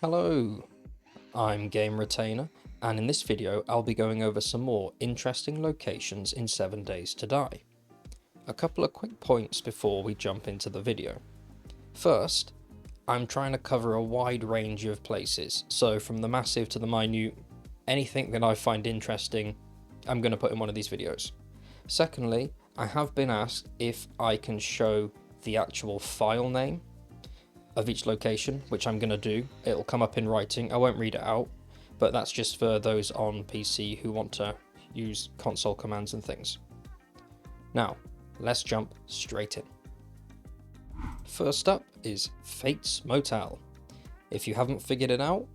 Hello, I'm Game Retainer, and in this video I'll be going over some more interesting locations in 7 Days to Die. A couple of quick points before we jump into the video. First, I'm trying to cover a wide range of places, so from the massive to the minute, anything that I find interesting, I'm going to put in one of these videos. Secondly, I have been asked if I can show the actual file name of each location, which I'm going to do. It'll come up in writing, I won't read it out, but that's just for those on PC who want to use console commands and things. Now, let's jump straight in. First up is Fate's Motel. If you haven't figured it out,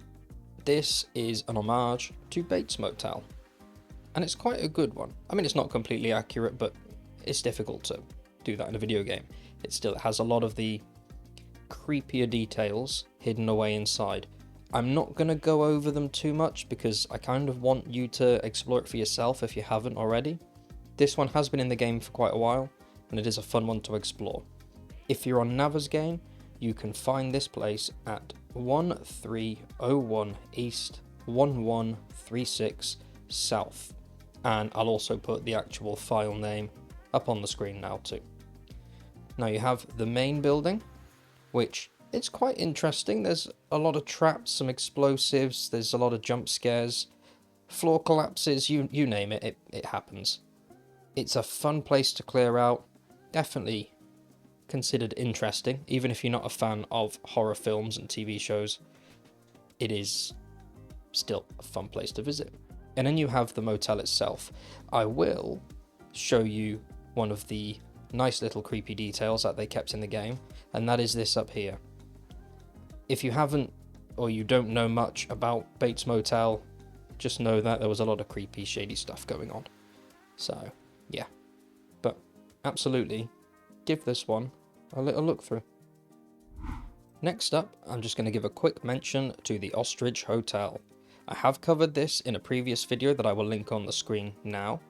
this is an homage to Bates Motel, and it's quite a good one. I mean, it's not completely accurate, but it's difficult to do that in a video game. It still has a lot of the creepier details hidden away inside. I'm not going to go over them too much because I kind of want you to explore it for yourself if you haven't already. This one has been in the game for quite a while, and it is a fun one to explore. If you're on Navezgane, you can find this place at 1301 East, 1136 South, and I'll also put the actual file name up on the screen now too. Now you have the main building, which it's quite interesting. There's a lot of traps, some explosives, there's a lot of jump scares, floor collapses, you name it, it happens. It's a fun place to clear out, definitely considered interesting, even if you're not a fan of horror films and TV shows, it is still a fun place to visit. And then you have the motel itself. I will show you one of the nice little creepy details that they kept in the game, and that is this up here. If you haven't or you don't know much about Bates Motel, just know that there was a lot of creepy, shady stuff going on. So, yeah. But absolutely, give this one a little look through. Next up, I'm just going to give a quick mention to the Ostrich Hotel. I have covered this in a previous video that I will link on the screen now.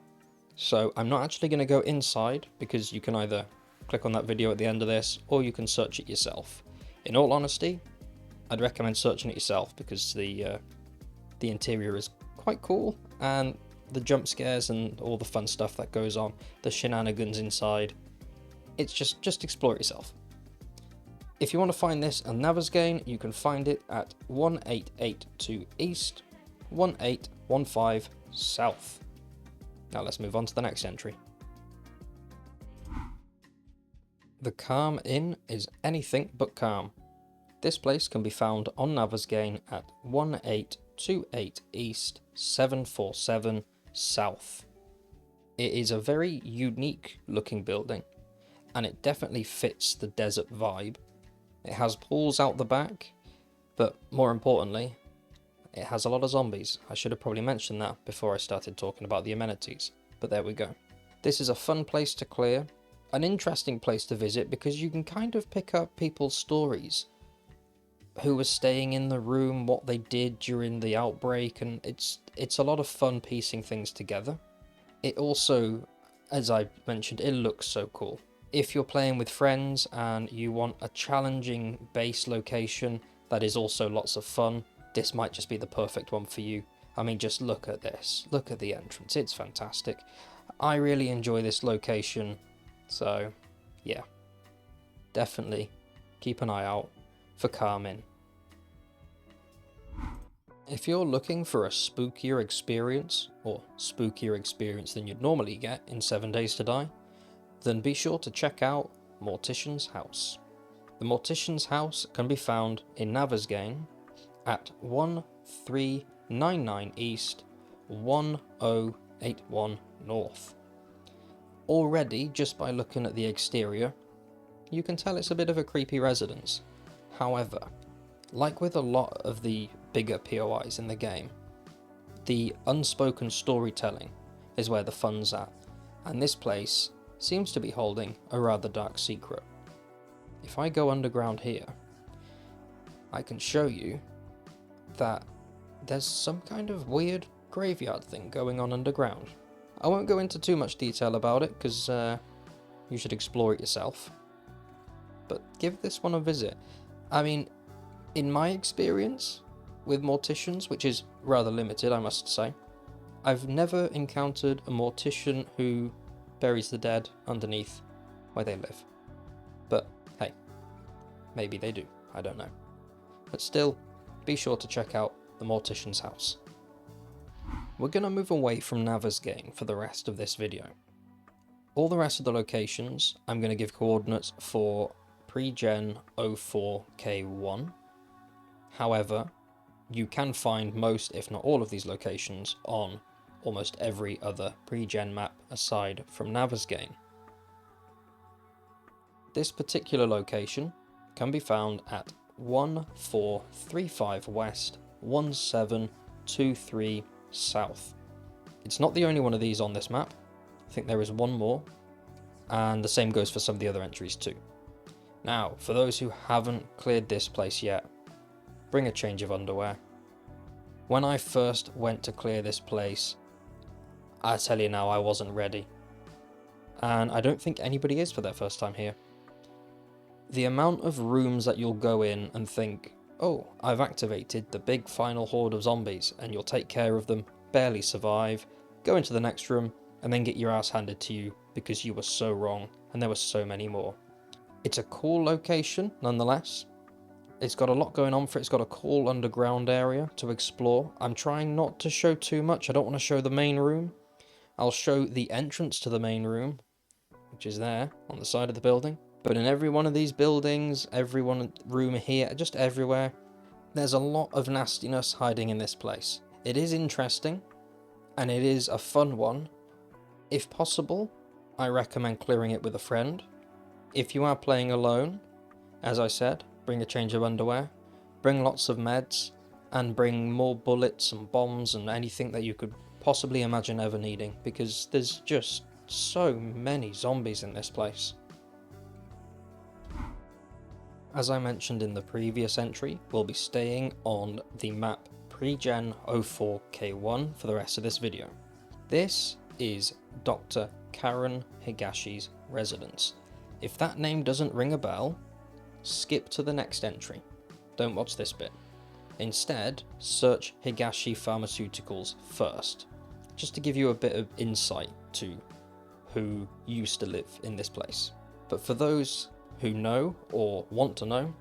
So I'm not actually going to go inside because you can either click on that video at the end of this or you can search it yourself. In all honesty, I'd recommend searching it yourself because the interior is quite cool, and the jump scares and all the fun stuff that goes on, the shenanigans inside, it's just explore it yourself. If you want to find this on Navezgane, you can find it at 1882 East, 1815 South. Now let's move on to the next entry. The Calm Inn is anything but calm. This place can be found on Navezgane at 1828 East, 747 South. It is a very unique looking building, and it definitely fits the desert vibe. It has pools out the back, but more importantly, it has a lot of zombies. I should have probably mentioned that before I started talking about the amenities, but there we go. This is a fun place to clear, an interesting place to visit because you can kind of pick up people's stories, who was staying in the room, what they did during the outbreak, and it's a lot of fun piecing things together. It also, as I mentioned, it looks so cool. If you're playing with friends and you want a challenging base location that is also lots of fun, this might just be the perfect one for you. I mean, just look at this. Look at the entrance. It's fantastic. I really enjoy this location. So, yeah. Definitely keep an eye out for Calm Inn. If you're looking for a spookier experience, or spookier experience than you'd normally get in 7 Days to Die, then be sure to check out Morticians House. The Morticians House can be found in Navezgane at 1399 East, 1081 North. Already, just by looking at the exterior, you can tell it's a bit of a creepy residence. However, like with a lot of the bigger POIs in the game, the unspoken storytelling is where the fun's at, and this place seems to be holding a rather dark secret. If I go underground here, I can show you that there's some kind of weird graveyard thing going on underground. I won't go into too much detail about it because you should explore it yourself, but give this one a visit. I mean, in my experience, with Morticians, which is rather limited, I must say. I've never encountered a Mortician who buries the dead underneath where they live. But hey, maybe they do, I don't know. But still, be sure to check out the Morticians House. We're going to move away from Navezgane for the rest of this video. All the rest of the locations, I'm going to give coordinates for pre-gen 04K1. However, you can find most, if not all of these locations on almost every other pre-gen map aside from Navezgane. This particular location can be found at 1435 West, 1723 South. It's not the only one of these on this map. I think there is one more, and the same goes for some of the other entries too. Now, for those who haven't cleared this place yet, bring a change of underwear. When I first went to clear this place, I tell you now, I wasn't ready. And I don't think anybody is for their first time here. The amount of rooms that you'll go in and think, oh, I've activated the big final horde of zombies, and you'll take care of them, barely survive, go into the next room, and then get your ass handed to you because you were so wrong, and there were so many more. It's a cool location, nonetheless. It's got a lot going on for it. It's got a cool underground area to explore. I'm trying not to show too much. I don't want to show the main room. I'll show the entrance to the main room, which is there on the side of the building. But in every one of these buildings, every room here, just everywhere, there's a lot of nastiness hiding in this place. It is interesting, and it is a fun one. If possible, I recommend clearing it with a friend. If you are playing alone, as I said, bring a change of underwear, bring lots of meds, and bring more bullets and bombs and anything that you could possibly imagine ever needing, because there's just so many zombies in this place. As I mentioned in the previous entry, we'll be staying on the map pre-gen 04K1 for the rest of this video. This is Dr. Karen Higashi's residence. If that name doesn't ring a bell, skip to the next entry. Don't watch this bit. Instead, search Higashi Pharmaceuticals first, just to give you a bit of insight to who used to live in this place. But for those who know or want to know,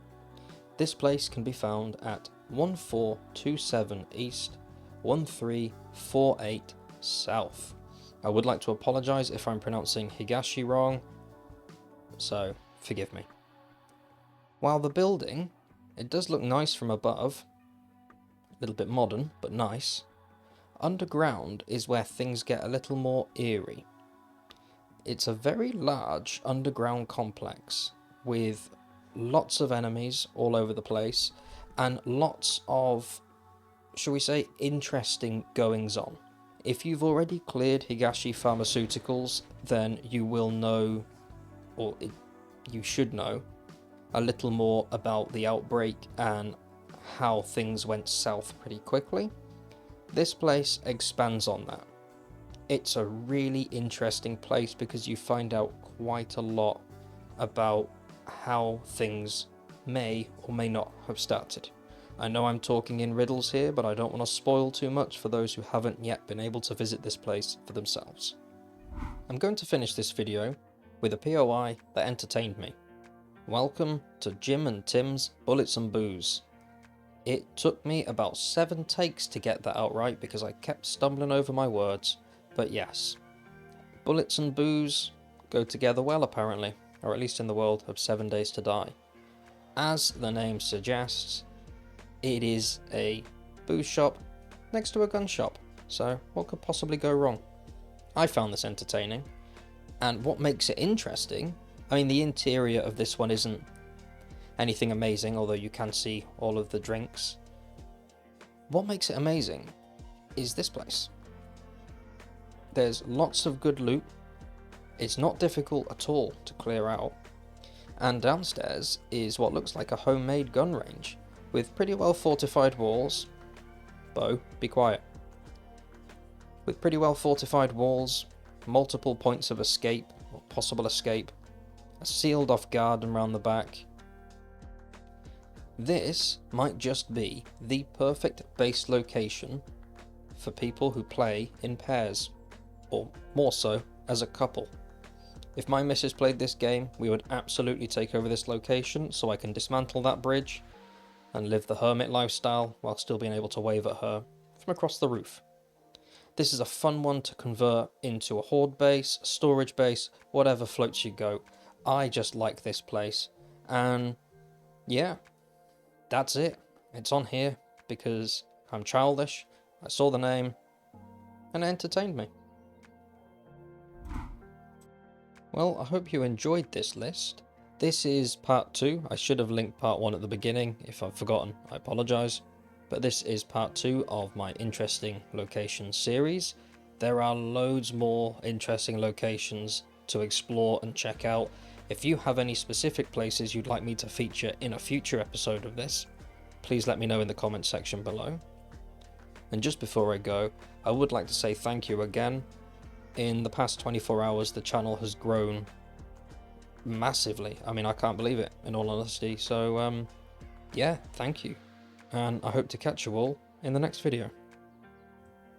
this place can be found at 1427 East, 1348 South. I would like to apologise if I'm pronouncing Higashi wrong, so forgive me. While the building, it does look nice from above, a little bit modern, but nice, underground is where things get a little more eerie. It's a very large underground complex with lots of enemies all over the place and lots of, shall we say, interesting goings on. If you've already cleared Higashi Pharmaceuticals, then you will know, or you should know, a little more about the outbreak and how things went south pretty quickly. This place expands on that. It's a really interesting place because you find out quite a lot about how things may or may not have started. I know I'm talking in riddles here, but I don't want to spoil too much for those who haven't yet been able to visit this place for themselves. I'm going to finish this video with a POI that entertained me. Welcome to Jim and Tim's Bullets and Booze. It took me about 7 takes to get that out right because I kept stumbling over my words, but yes, bullets and booze go together well apparently, or at least in the world of 7 Days to Die. As the name suggests, it is a booze shop next to a gun shop, so what could possibly go wrong? I found this entertaining, and what makes it interesting, I mean, the interior of this one isn't anything amazing, although you can see all of the drinks. What makes it amazing is this place. There's lots of good loot, it's not difficult at all to clear out, and downstairs is what looks like a homemade gun range, with pretty well fortified walls. Bo, be quiet. With pretty well fortified walls, multiple points of escape, or possible escape, a sealed off garden around the back. This might just be the perfect base location for people who play in pairs, or more so, as a couple. If my missus played this game, we would absolutely take over this location so I can dismantle that bridge and live the hermit lifestyle while still being able to wave at her from across the roof. This is a fun one to convert into a horde base, a storage base, whatever floats your goat. I just like this place, and yeah, that's it. It's on here because I'm childish, I saw the name, and it entertained me. Well, I hope you enjoyed this list. This is part 2. I should have linked part 1 at the beginning. If I've forgotten, I apologise. But this is part 2 of my interesting locations series. There are loads more interesting locations to explore and check out. If you have any specific places you'd like me to feature in a future episode of this, please let me know in the comment section below. And just before I go, I would like to say thank you again. In the past 24 hours, the channel has grown massively. I mean, I can't believe it, in all honesty. So, yeah, thank you. And I hope to catch you all in the next video.